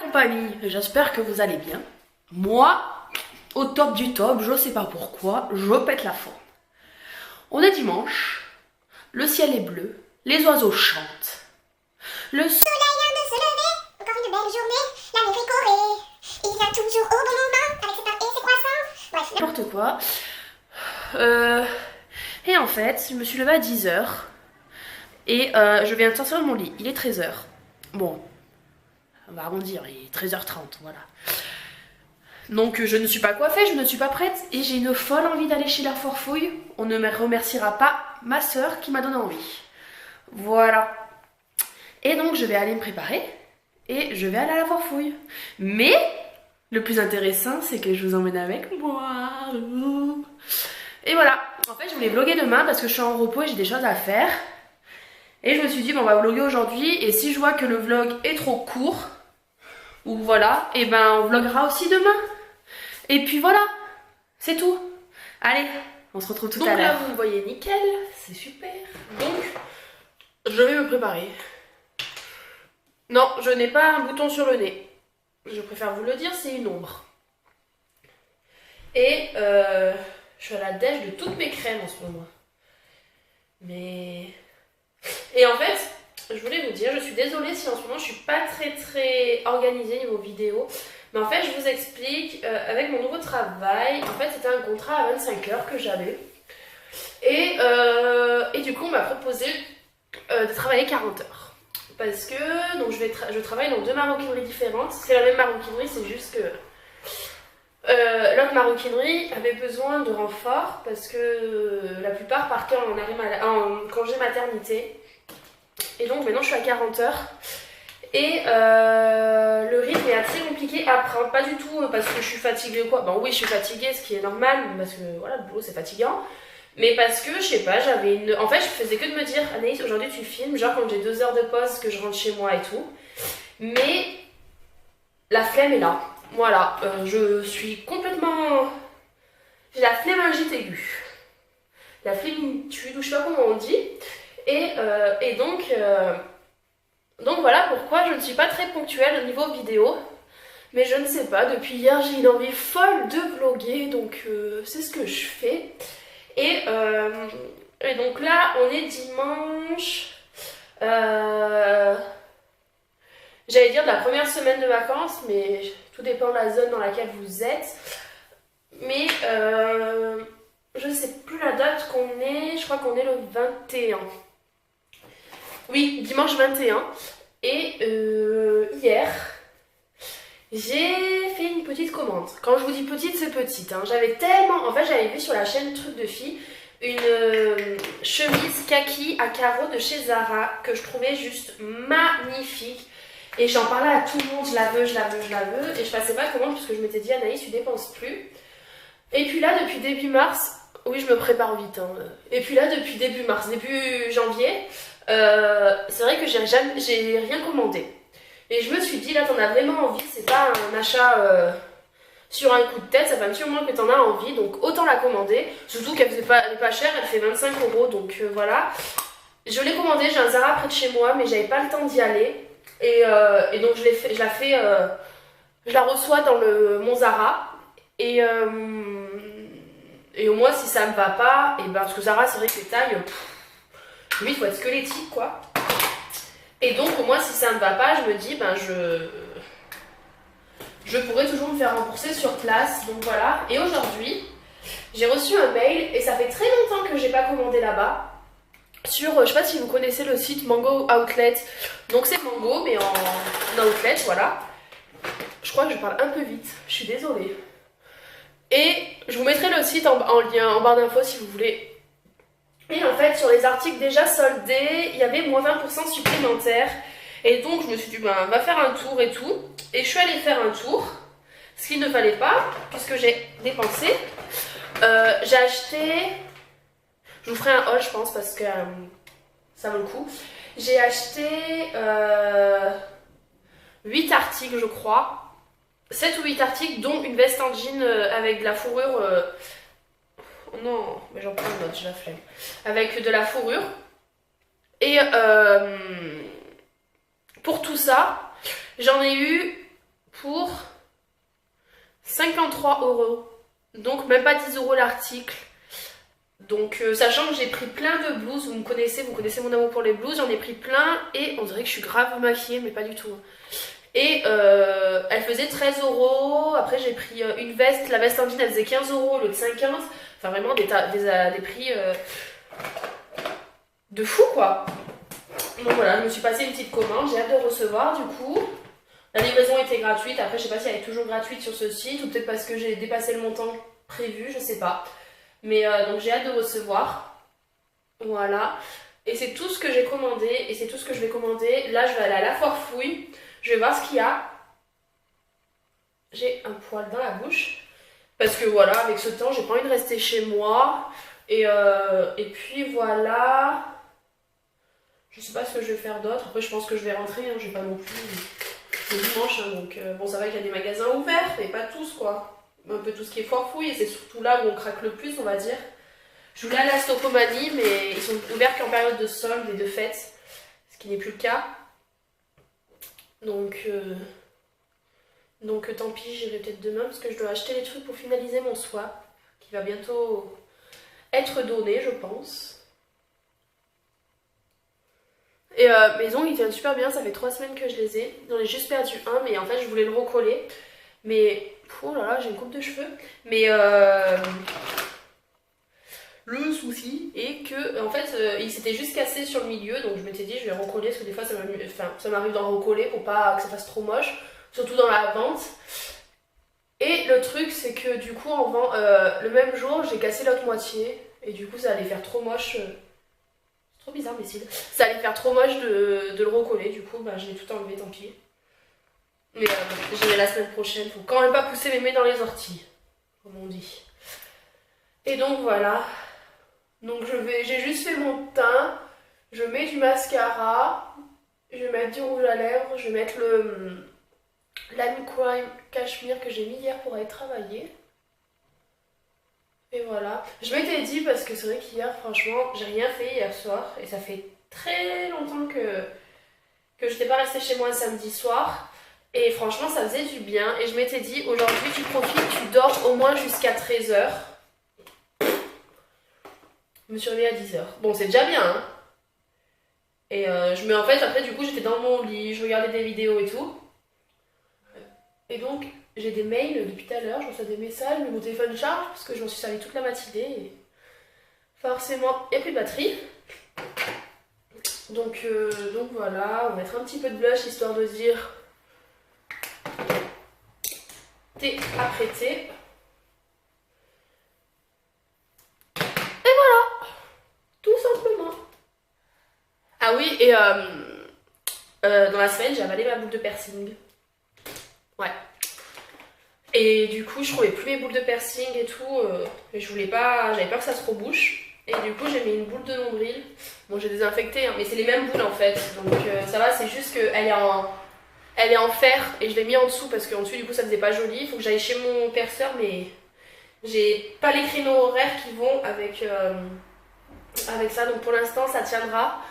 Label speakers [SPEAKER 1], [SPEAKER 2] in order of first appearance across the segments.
[SPEAKER 1] compagnie, j'espère que vous allez bien. Moi, au top du top, je sais pas pourquoi, je pète la forme. On est dimanche, le ciel est bleu, les oiseaux chantent. Le
[SPEAKER 2] Soleil vient de se lever, encore une belle journée, la mer est colorée. Il vient toujours au bon moment, avec ses pains et ses croissants. Bref,
[SPEAKER 1] n'importe quoi. Et en fait, je me suis levée à 10h. Et je viens de sortir de mon lit, il est 13h. Bon, on va arrondir, il est 13h30, voilà. Donc je ne suis pas coiffée, je ne suis pas prête et j'ai une folle envie d'aller chez la Forfouille. On ne me remerciera pas ma soeur qui m'a donné envie. Voilà. Et donc je vais aller me préparer et je vais aller à la Forfouille. Mais le plus intéressant, c'est que je vous emmène avec moi. Et voilà. En fait, je voulais vlogger demain parce que je suis en repos et j'ai des choses à faire. Et je me suis dit, bon, on va vlogger aujourd'hui. Et si je vois que le vlog est trop court, ou voilà, et ben on vloggera aussi demain. Et puis voilà, c'est tout. Allez, on se retrouve tout à l'heure. Donc là, vous me voyez nickel, c'est super. Donc, je vais me préparer. Non, je n'ai pas un bouton sur le nez. Je préfère vous le dire, c'est une ombre. Et je suis à la dèche de toutes mes crèmes en ce moment. Mais... Et en fait, je voulais vous dire, je suis désolée si en ce moment je suis pas très organisée niveau vidéo. Mais en fait, je vous explique, avec mon nouveau travail, en fait c'était un contrat à 25 heures que j'avais. Et du coup, on m'a proposé de travailler 40 heures. Parce que donc je travaille dans 2 maroquineries différentes. C'est la même maroquinerie, c'est juste que l'autre maroquinerie avait besoin de renfort parce que la plupart partaient en congé maternité. Et donc maintenant je suis à 40 heures. Et le rythme est assez compliqué à prendre, pas du tout parce que je suis fatiguée ou quoi. Bon oui, je suis fatiguée, ce qui est normal, parce que voilà, le boulot c'est fatigant. Mais parce que, je sais pas, j'avais une... En fait, je faisais que de me dire, Anaïs, aujourd'hui tu filmes, genre quand j'ai 2 heures de pause, que je rentre chez moi et tout. Mais la flemme est là. Voilà, je suis complètement... J'ai la flémingite aiguë. La flémitude, ou je sais pas comment on dit. Et donc voilà pourquoi je ne suis pas très ponctuelle au niveau vidéo. Mais je ne sais pas, depuis hier j'ai une envie folle de vlogger, donc c'est ce que je fais. Et donc là on est dimanche, j'allais dire de la première semaine de vacances, mais tout dépend de la zone dans laquelle vous êtes. Mais je ne sais plus la date qu'on est, je crois qu'on est le 21. Oui, dimanche 21. Et hier, j'ai fait une petite commande. Quand je vous dis petite, c'est petite. Hein. En fait, j'avais vu sur la chaîne Truc de Filles une chemise kaki à carreaux de chez Zara que je trouvais juste magnifique. Et j'en parlais à tout le monde, je la veux. Et je passais pas de commande parce que je m'étais dit, Anaïs, tu dépenses plus. Et puis là, depuis début mars, oui, je me prépare vite. Hein. Et puis là, depuis début mars, début janvier, c'est vrai que j'ai rien commandé. Et je me suis dit, là, t'en as vraiment envie, c'est pas un achat sur un coup de tête, ça fait un petit moment que t'en as envie, donc autant la commander. Surtout qu'elle est pas chère, elle fait 25 €, donc voilà. Je l'ai commandée, j'ai un Zara près de chez moi, mais j'avais pas le temps d'y aller. Et donc je la reçois dans mon Zara. Et au moins, si ça me va pas, et ben, parce que Zara, c'est vrai que les tailles, lui, il faut être squelettique, quoi. Et donc, au moins, si ça ne va pas, je me dis, ben, je pourrais toujours me faire rembourser sur place. Donc voilà. Et aujourd'hui, j'ai reçu un mail, et ça fait très longtemps que j'ai pas commandé là-bas. Sur, je sais pas si vous connaissez le site Mango Outlet. Donc c'est Mango, mais en outlet, voilà. Je crois que je parle un peu vite, je suis désolée. Et je vous mettrai le site en lien, en barre d'infos si vous voulez. Et en fait, sur les articles déjà soldés, il y avait moins 20% supplémentaires. Et donc, je me suis dit, ben, va faire un tour et tout. Et je suis allée faire un tour, ce qu'il ne fallait pas, puisque j'ai dépensé. J'ai acheté... Je vous ferai un haul, je pense, parce que ça vaut le coup. J'ai acheté 8 articles, je crois. 7 ou 8 articles, dont une veste en jean avec de la fourrure... Non, mais j'en prends une autre, j'ai la flemme. Avec de la fourrure. Et pour tout ça, j'en ai eu pour 53 €. Donc même pas 10 € l'article. Donc sachant que j'ai pris plein de blouses, vous connaissez mon amour pour les blouses, j'en ai pris plein et on dirait que je suis grave maquillée mais pas du tout. Et elle faisait 13 €, après j'ai pris une veste, la veste en jean elle faisait 15 € au lieu de 5,15 €, enfin vraiment des prix de fou quoi. Donc voilà, je me suis passé une petite commande, j'ai hâte de recevoir du coup. La livraison était gratuite, après je sais pas si elle est toujours gratuite sur ce site ou peut-être parce que j'ai dépassé le montant prévu, je sais pas. Mais donc j'ai hâte de recevoir. Voilà. Et c'est tout ce que j'ai commandé et c'est tout ce que je vais commander. Là je vais aller à la foire fouille. Je vais voir ce qu'il y a. J'ai un poil dans la bouche. Parce que voilà, avec ce temps, j'ai pas envie de rester chez moi. Et puis voilà. Je sais pas ce que je vais faire d'autre. Après je pense que je vais rentrer. Hein. Je vais pas non plus. C'est dimanche. Hein, donc bon, ça va qu'il y a des magasins ouverts. Mais pas tous quoi. Un peu tout ce qui est foire fouille. Et c'est surtout là où on craque le plus, on va dire. Je voulais aller à la Stocomanie, mais ils sont ouverts qu'en période de solde et de fête. Ce qui n'est plus le cas. Donc tant pis, j'irai peut-être demain parce que je dois acheter les trucs pour finaliser mon swap qui va bientôt être donné, je pense. Et mes ongles ils tiennent super bien, ça fait 3 semaines que je les ai. J'en ai juste perdu un, mais en fait je voulais le recoller. Mais oh là là, j'ai une coupe de cheveux. Mais le souci est que en fait il s'était juste cassé sur le milieu, donc je m'étais dit je vais recoller parce que des fois ça m'arrive d'en recoller pour pas que ça fasse trop moche, surtout dans la vente. Et le truc c'est que du coup le même jour j'ai cassé l'autre moitié et du coup ça allait faire trop moche. C'est trop bizarre mais si. Ça allait faire trop moche de le recoller, du coup bah, je l'ai tout enlevé, tant pis. Mais j'irai la semaine prochaine, faut quand même pas pousser mes mains dans les orties, comme on dit. Et donc voilà. Donc j'ai juste fait mon teint, je mets du mascara, je vais mettre du rouge à lèvres, je vais mettre la Crime Cashmere que j'ai mis hier pour aller travailler. Et voilà. Je m'étais dit parce que c'est vrai qu'hier franchement j'ai rien fait hier soir et ça fait très longtemps que je n'étais pas restée chez moi samedi soir. Et franchement ça faisait du bien et je m'étais dit aujourd'hui tu profites, tu dors au moins jusqu'à 13 h. Je me suis réveillée à 10 h. Bon, c'est déjà bien, hein. Et en fait, après, du coup, j'étais dans mon lit, je regardais des vidéos et tout. Et donc, j'ai des mails depuis tout à l'heure, je reçois des messages, mais mon téléphone charge parce que je m'en suis servi toute la matinée. Et forcément, il n'y a plus de batterie. Donc voilà, on va mettre un petit peu de blush histoire de dire t'es apprêté. Ah oui, et dans la semaine, j'ai avalé ma boule de piercing. Ouais. Et du coup, je trouvais plus mes boules de piercing et tout. Et je voulais pas, j'avais peur que ça se rebouche. Et du coup, j'ai mis une boule de nombril. Bon, j'ai désinfecté, hein, mais c'est les mêmes boules en fait. Donc ça va, c'est juste qu'elle est en fer. Et je l'ai mis en dessous parce qu'en dessous, du coup, ça faisait pas joli. Il faut que j'aille chez mon perceur, mais j'ai pas les créneaux horaires qui vont avec ça. Donc pour l'instant, ça tiendra.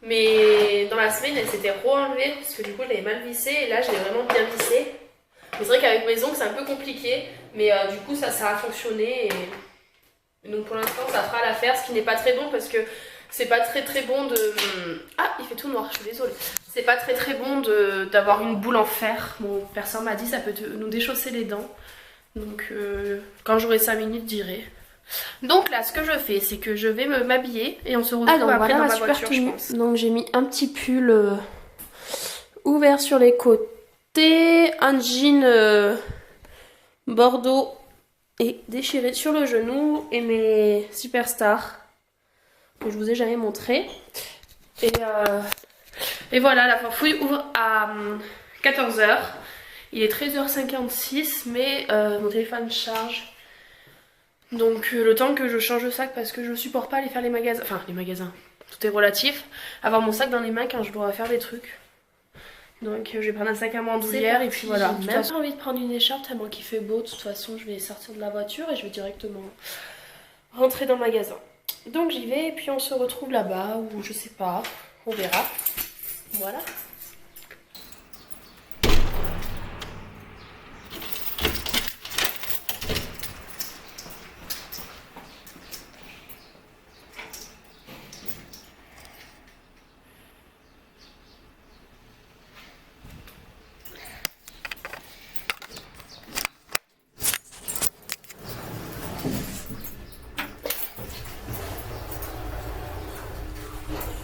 [SPEAKER 1] Mais dans la semaine elle s'était re-enlevée parce que du coup je l'avais mal vissée et là je l'ai vraiment bien vissée. Mais c'est vrai qu'avec mes ongles c'est un peu compliqué, mais du coup ça a fonctionné et donc pour l'instant ça fera l'affaire, ce qui n'est pas très bon parce que c'est pas très bon de... Ah, il fait tout noir, je suis désolée. C'est pas très bon d'avoir une boule en fer. Mon perceur m'a dit ça peut nous déchausser les dents. Donc quand j'aurai 5 minutes j'irai. Donc là ce que je fais c'est que je vais m'habiller et on se retrouve après voilà dans ma voiture tenue. Je pense. Donc j'ai mis un petit pull ouvert sur les côtés, un jean bordeaux et déchiré sur le genou et mes superstars que je vous ai jamais montré. Et voilà, la foire fouille ouvre à 14 h. Il est 13h56 mais mon téléphone charge. Donc le temps que je change de sac parce que je supporte pas aller faire les magasins, enfin les magasins, tout est relatif, avoir mon sac dans les mains quand je dois faire des trucs. Donc je vais prendre un sac à bandoulière et puis voilà. J'ai même pas envie de prendre une écharpe tellement qu'il fait beau, de toute façon je vais sortir de la voiture et je vais directement rentrer dans le magasin. Donc j'y vais et puis on se retrouve là-bas ou je sais pas, on verra. Voilà.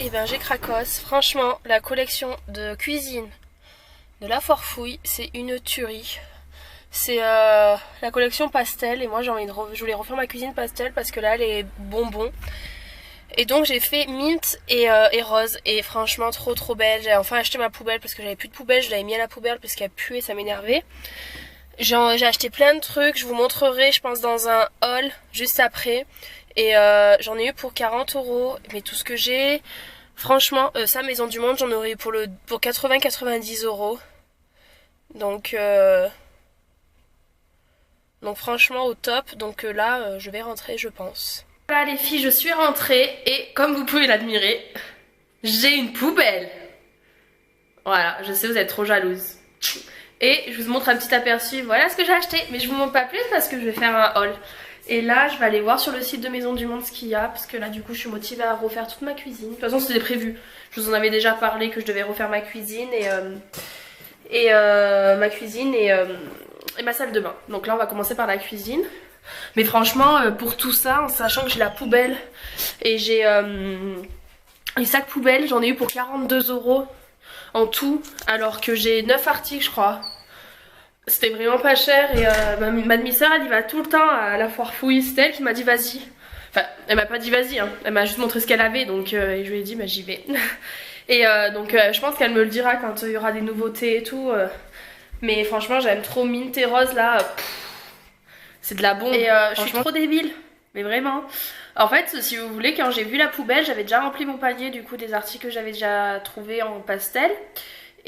[SPEAKER 1] et ben j'ai cracos. Franchement, la collection de cuisine de la Foire Fouille, c'est une tuerie. C'est la collection pastel et moi j'ai envie de je voulais refaire ma cuisine pastel parce que là elle est bonbon. Et donc j'ai fait mint et rose et franchement trop belle. J'ai enfin acheté ma poubelle parce que j'avais plus de poubelle, je l'avais mis à la poubelle parce qu'elle puait, ça m'énervait. J'ai acheté plein de trucs, je vous montrerai je pense dans un haul juste après. Et j'en ai eu pour 40 €, mais tout ce que j'ai, franchement, ça Maison du Monde j'en aurais eu pour 80-90 €. Donc franchement au top, donc là je vais rentrer je pense. Voilà les filles, je suis rentrée et comme vous pouvez l'admirer, j'ai une poubelle. Voilà, je sais vous êtes trop jalouses. Et je vous montre un petit aperçu, voilà ce que j'ai acheté. Mais je vous montre pas plus parce que je vais faire un haul. Et là je vais aller voir sur le site de Maison du Monde ce qu'il y a. Parce que là du coup je suis motivée à refaire toute ma cuisine. De toute façon c'était prévu, je vous en avais déjà parlé que je devais refaire ma cuisine et ma salle de bain. Donc là on va commencer par la cuisine. Mais franchement pour tout ça, en sachant que j'ai la poubelle et j'ai les sacs poubelles, j'en ai eu pour 42 € en tout, alors que j'ai 9 articles je crois. C'était vraiment pas cher et ma demi-sœur elle y va tout le temps à la Foire Fouille. C'est elle qui m'a dit vas-y. Enfin elle m'a pas dit vas-y hein. Elle m'a juste montré ce qu'elle avait donc et je lui ai dit bah j'y vais. Et donc je pense qu'elle me le dira quand il y aura des nouveautés et tout. Mais franchement j'aime trop mint et rose là. C'est de la bombe. Et je suis trop débile. Mais vraiment. En fait si vous voulez, quand j'ai vu la poubelle j'avais déjà rempli mon panier du coup des articles que j'avais déjà trouvé en pastel.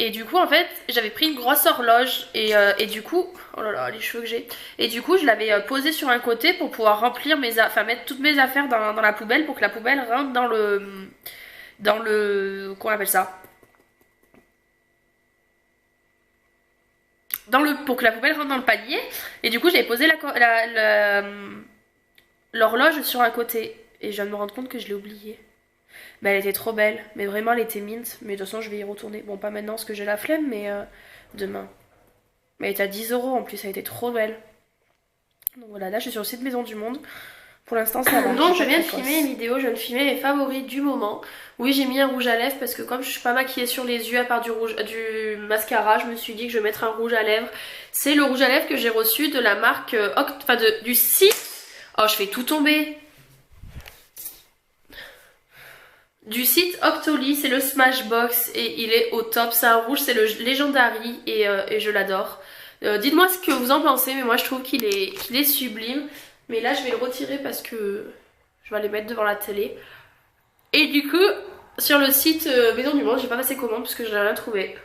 [SPEAKER 1] Et du coup en fait j'avais pris une grosse horloge et du coup, oh là là les cheveux que j'ai. Et du coup je l'avais posée sur un côté pour pouvoir remplir mettre toutes mes affaires dans la poubelle pour que la poubelle rentre dans le comment on appelle ça, pour que la poubelle rentre dans le panier. Et du coup j'avais posé l'horloge sur un côté et je viens de me rendre compte que je l'ai oubliée. Mais elle était trop belle, mais vraiment elle était mint. Mais de toute façon je vais y retourner, bon pas maintenant parce que j'ai la flemme, mais demain. Mais elle était à 10 € en plus, elle était trop belle. Donc voilà, là je suis sur le site Maison du Monde. Pour l'instant ça va. Donc je viens de filmer une vidéo, je viens de filmer mes favoris du moment. Oui j'ai mis un rouge à lèvres parce que comme je suis pas maquillée sur les yeux à part du mascara, je me suis dit que je vais mettre un rouge à lèvres. C'est le rouge à lèvres que j'ai reçu de la marque, du site. Oh je fais tout tomber. Du site Octoly, c'est le Smashbox et il est au top. C'est un rouge, c'est le Legendary et je l'adore. Dites-moi ce que vous en pensez, mais moi je trouve qu'il est sublime. Mais là je vais le retirer parce que je vais aller mettre devant la télé. Et du coup, sur le site Maison du Monde, j'ai pas passé commande parce que je n'ai rien trouvé.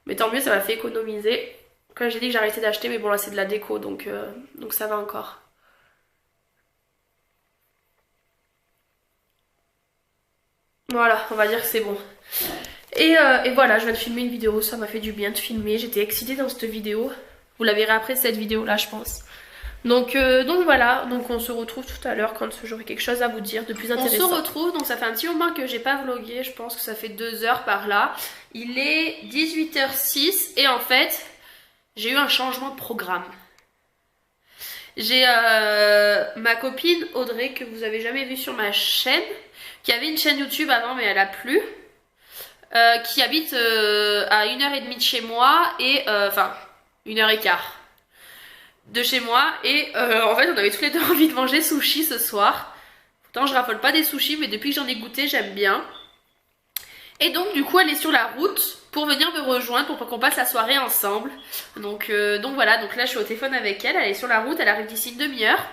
[SPEAKER 1] Mais tant mieux, ça m'a fait économiser. Comme j'ai dit que j'arrêtais d'acheter, mais bon là c'est de la déco donc ça va encore. Voilà, on va dire que c'est bon. Et voilà, je viens de filmer une vidéo, ça m'a fait du bien de filmer. J'étais excitée dans cette vidéo. Vous la verrez après cette vidéo là je pense. Donc voilà, donc on se retrouve tout à l'heure quand j'aurai quelque chose à vous dire de plus intéressant. On se retrouve, donc ça fait un petit moment que j'ai pas vlogué, je pense que ça fait 2 heures par là. Il est 18h06 et en fait, j'ai eu un changement de programme. J'ai ma copine Audrey que vous avez jamais vue sur ma chaîne, qui avait une chaîne YouTube avant mais elle a plus, qui habite à 1h30 de chez moi et enfin 1h15 de chez moi et en fait on avait tous les deux envie de manger sushi ce soir. Pourtant je raffole pas des sushis mais depuis que j'en ai goûté j'aime bien. Et donc du coup elle est sur la route pour venir me rejoindre pour qu'on passe la soirée ensemble. Donc voilà, donc là je suis au téléphone avec elle, elle est sur la route, elle arrive d'ici une demi-heure.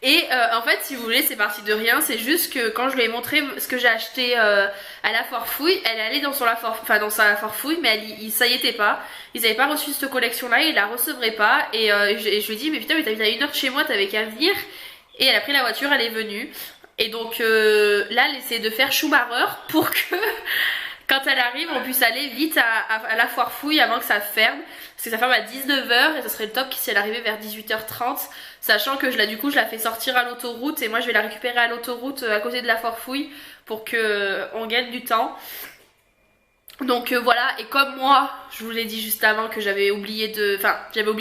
[SPEAKER 1] Et en fait si vous voulez c'est parti de rien, c'est juste que quand je lui ai montré ce que j'ai acheté à la Foire Fouille, elle allait dans sa Foire Fouille mais ça y était pas. Ils avaient pas reçu cette collection là, ils la recevraient pas et je lui ai dit mais putain mais t'habites à 1 heure de chez moi, t'avais qu'à venir. Et elle a pris la voiture, elle est venue. Et donc là elle essaie de faire Schumacher pour que quand elle arrive on puisse aller vite à la Foire Fouille avant que ça ferme. Parce que ça ferme à 19h et ça serait le top si elle arrivait vers 18h30. Sachant que du coup je la fais sortir à l'autoroute et moi je vais la récupérer à l'autoroute à côté de la Foire Fouille pour qu'on gagne du temps. Donc voilà, et comme moi je vous l'ai dit juste avant que j'avais oublié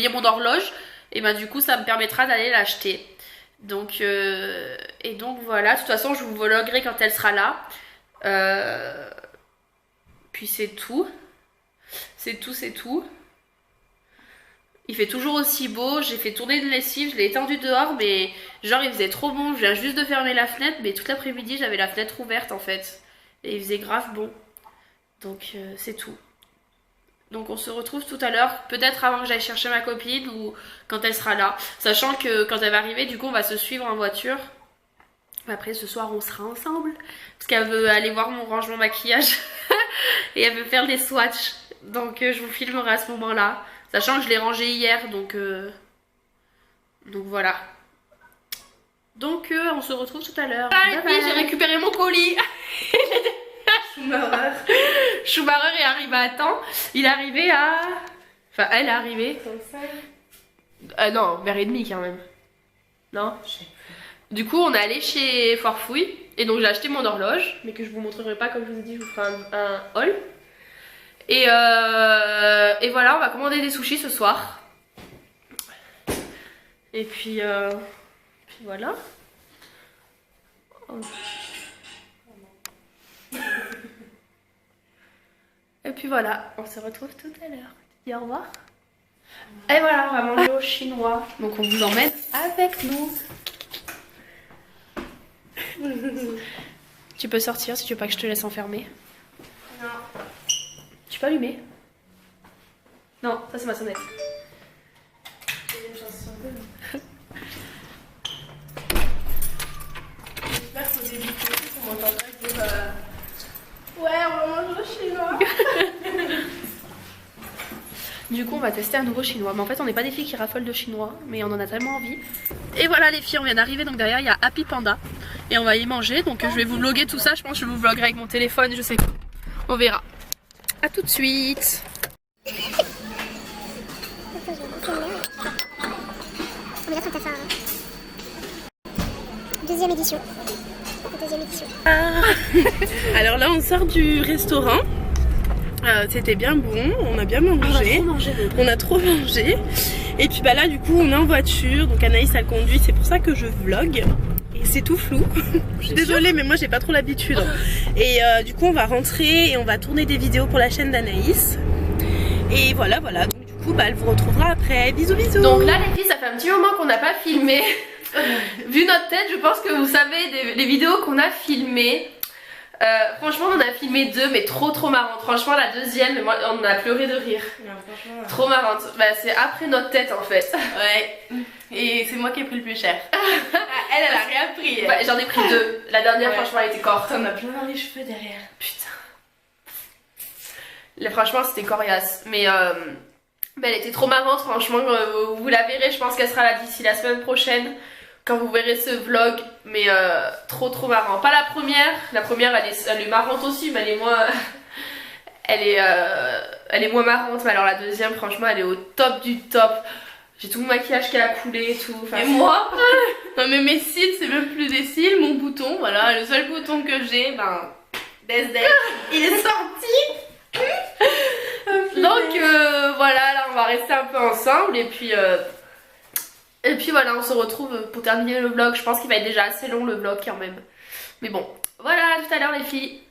[SPEAKER 1] mon horloge, et ben du coup ça me permettra d'aller l'acheter. Donc voilà, de toute façon je vous vloguerai quand elle sera là. Puis c'est tout. C'est tout. Il fait toujours aussi beau, j'ai fait tourner une lessive, je l'ai étendue dehors, mais genre il faisait trop bon, je viens juste de fermer la fenêtre, mais toute l'après-midi j'avais la fenêtre ouverte en fait. Et il faisait grave bon. Donc c'est tout. Donc on se retrouve tout à l'heure, peut-être avant que j'aille chercher ma copine ou quand elle sera là. Sachant que quand elle va arriver, du coup on va se suivre en voiture. Après ce soir on sera ensemble, parce qu'elle veut aller voir mon rangement maquillage et elle veut faire des swatchs. Donc je vous filmerai à ce moment-là. Sachant que je l'ai rangé hier, donc voilà. Donc on se retrouve tout à l'heure. Ah, et puis j'ai récupéré mon colis. Schumacher est arrivé à temps. Il est arrivé à... Enfin, elle est arrivée. Non, vers et demi quand même. Non, je sais plus. Du coup, on est allé chez Forfouille. Et donc j'ai acheté mon horloge. Mais que je vous montrerai pas, comme je vous ai dit, je vous ferai un haul. Et voilà, on va commander des sushis ce soir. Et puis voilà. Oh. Et puis voilà, on se retrouve tout à l'heure. Tu dis au revoir. Et voilà, on va manger au chinois. Donc on vous emmène avec nous. Tu peux sortir si tu veux pas que je te laisse enfermer. Non. Tu peux allumer? Non, ça c'est ma sonnette. J'espère qu'au début on m'entendra dire ouais, on va manger au chinois. Du coup on va tester un nouveau chinois. Mais en fait on n'est pas des filles qui raffolent de chinois, mais on en a tellement envie. Et voilà les filles, on vient d'arriver, donc derrière il y a Happy Panda. Et on va y manger, donc je vais vous vlogger tout ça. Je pense que je vous vloggerai avec mon téléphone, je sais pas. On verra. A tout de suite.
[SPEAKER 2] Deuxième édition.
[SPEAKER 3] Alors là on sort du restaurant. C'était bien bon, on a bien mangé. On a trop mangé. Et puis bah là du coup on est en voiture, donc Anaïs elle conduit, c'est pour ça que je vlog. Et c'est tout flou. Je suis désolée mais moi j'ai pas trop l'habitude. Et du coup on va rentrer et on va tourner des vidéos pour la chaîne d'Anaïs. Et voilà. Donc du coup bah elle vous retrouvera après. Bisous bisous.
[SPEAKER 1] Donc là les filles, ça fait un petit moment qu'on n'a pas filmé. Vu notre tête, je pense que vous savez les vidéos qu'on a filmées. Franchement on en a filmé 2 mais trop marrantes. Franchement la deuxième, moi, on a pleuré de rire. Non, trop marrante. Bah, c'est après notre tête en fait.
[SPEAKER 3] Ouais. Et c'est moi qui ai pris le plus cher. Elle a rien pris.
[SPEAKER 1] Bah, j'en ai pris 2. La dernière franchement elle était corps.
[SPEAKER 3] T'en as plein dans les cheveux derrière.
[SPEAKER 1] Putain. Franchement c'était coriace. Mais elle était trop marrante franchement. Vous la verrez, je pense qu'elle sera là d'ici la semaine prochaine. Quand vous verrez ce vlog, mais trop marrant. Pas la première elle est marrante aussi, mais elle est moins elle est moins marrante. Mais alors la deuxième, franchement, elle est au top du top. J'ai tout mon maquillage qui a coulé et tout. Enfin,
[SPEAKER 3] et moi non mais mes cils, c'est même plus des cils, mon bouton, voilà, le seul bouton que j'ai, ben, il est sorti.
[SPEAKER 1] Donc voilà, là on va rester un peu ensemble et puis voilà, on se retrouve pour terminer le vlog. Je pense qu'il va être déjà assez long le vlog quand même. Mais bon, voilà, à tout à l'heure les filles.